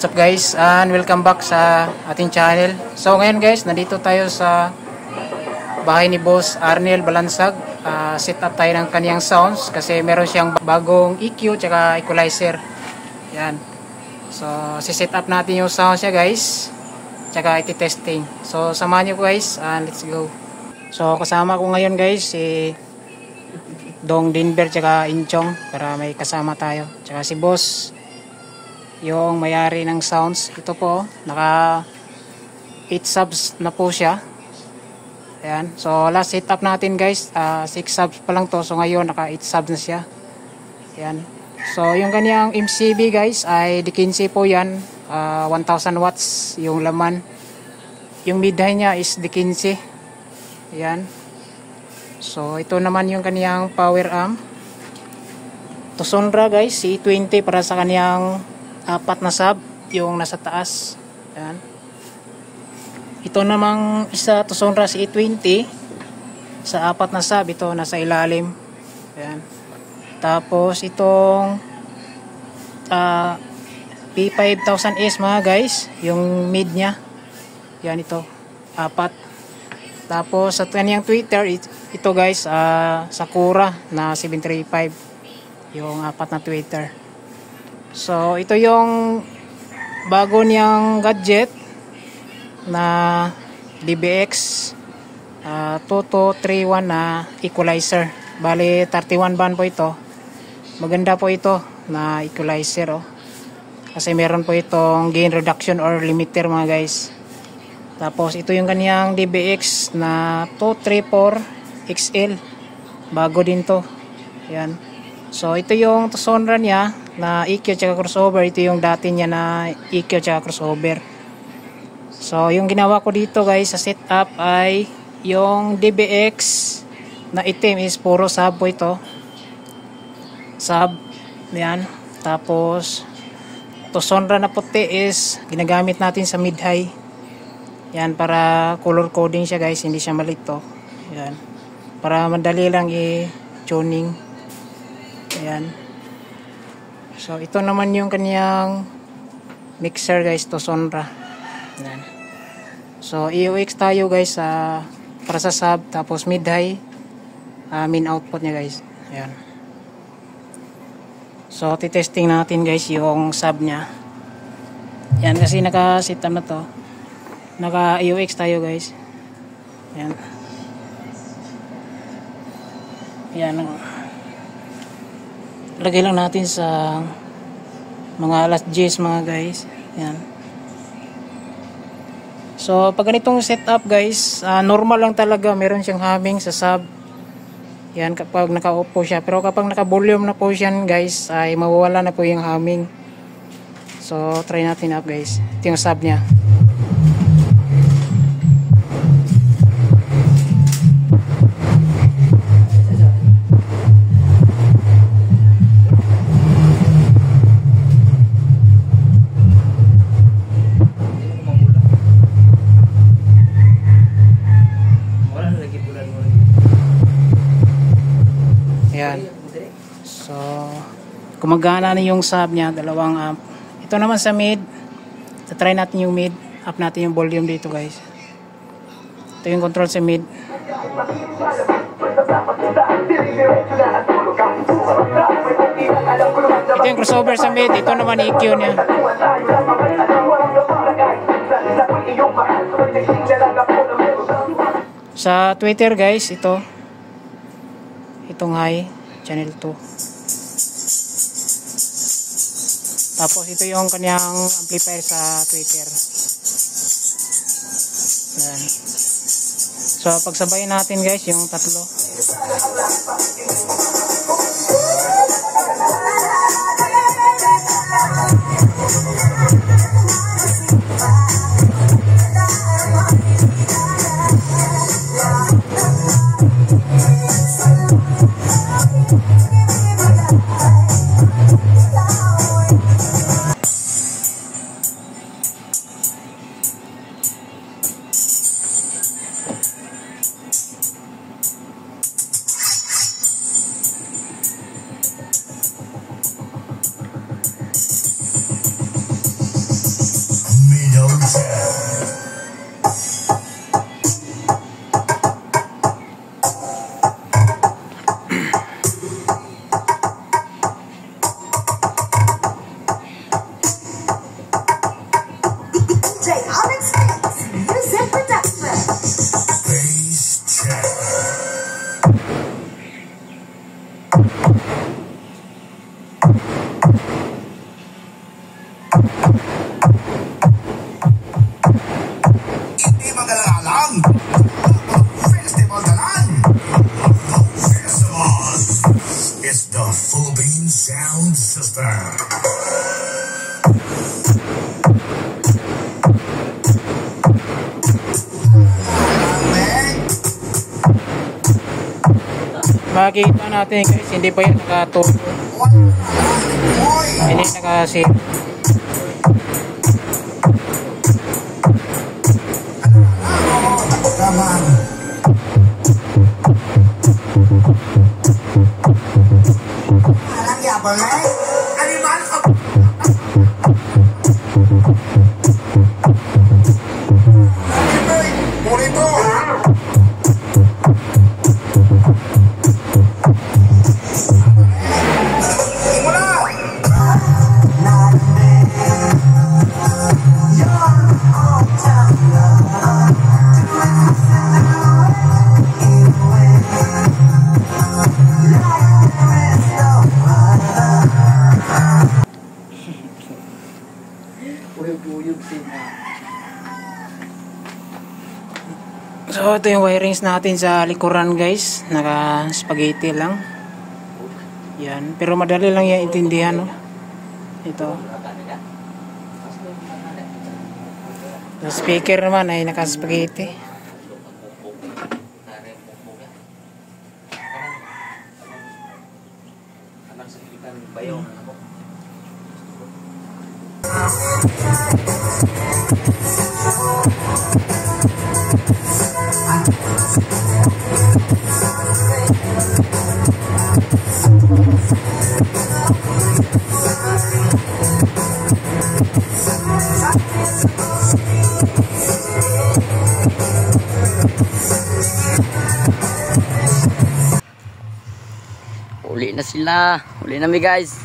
What's up guys, and welcome back sa ating channel. So ngayon guys, nandito tayo sa bahay ni Boss Arnel Balansag. Set up tayo ng kaniyang sounds kasi meron siyang bagong EQ tsaka equalizer. Yan. So si-set up natin yung sounds niya guys, tsaka iti-testing. So samahan niyo guys, and let's go. So kasama ko ngayon guys si Dong Denver tsaka Inchong, para may kasama tayo. Tsaka si Boss, yung mayari ng sounds. Ito po, naka 8 subs na po siya. Ayan. So last setup natin guys, 6 subs pa lang to. So ngayon naka 8 subs na siya. Ayan. So yung kanyang MCB guys ay D15 po yan. 1000 watts yung laman. Yung mid-high niya is D15. Ayan. So ito naman yung kanyang power amp. Tosonra guys, C20 para sa kanyang 4 na sub, yung nasa taas. Ayan. Ito namang isa, Tosonra C20 sa 4 na sub, ito nasa ilalim. Ayan. Tapos itong P5000S mga guys, yung mid nya. Yan ito, 4. Tapos sa kanyang tweeter, ito guys, Sakura na 735, yung 4 na tweeter. So ito yung bago niyang gadget na DBX 2231 na equalizer. Bali 31 band po ito. Maganda po ito na equalizer kasi meron po itong gain reduction or limiter mga guys. Tapos ito yung kaniyang DBX na 234 XL. Bago din to. Yan. So ito yung Tosonra niya na EQ tsaka crossover. Ito yung dati niya na EQ tsaka crossover. So yung ginawa ko dito guys sa setup ay yung DBX na itim is puro sub po ito. Sub. Yan. Tapos Tosonra na puti is ginagamit natin sa mid-high. Yan, para color coding siya guys, hindi siya malito. Yan. Para madali lang i-tuning. Ayan. So ito naman yung kaniyang mixer guys, Tosonra. Ayan. So EOX tayo guys para sa sub, tapos mid-high, main output niya guys. Ayan. So titesting natin guys yung sub niya. Ayan, kasi naka-set na to. Naka EOX tayo guys. Ayan. Ayan. Lagay lang natin sa mga alas 10 mga guys. Ayan. So pag ganitong setup guys, normal lang talaga, meron siyang humming sa sub. Yan kapag naka-off po siya. Pero kapag naka-volume na po siya guys, ay mawawala na po yung humming. So try natin up guys. Ito yung sub niya. Ayan. So gumagana na yung sub niya, dalawang amp. Ito naman sa mid, try natin yung mid, up natin yung volume dito guys. Ito yung control sa mid. Ito yung crossover sa mid, ito naman EQ niya. Sa Twitter guys, itong high, channel 2. Tapos ito yung kanyang amplifier sa Twitter. Ayan. So pagsabayin natin guys yung tatlo. makikita natin guys, hindi pa yan nakatulo. Hindi nakasit. So ito yung wirings natin sa likuran guys, naka spaghetti lang yan, pero madali lang yan intindihan, no? Ito the speaker naman ay naka spaghetti. Uli na sila. Uli na mi guys.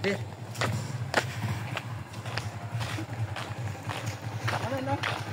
Bir. Ano na?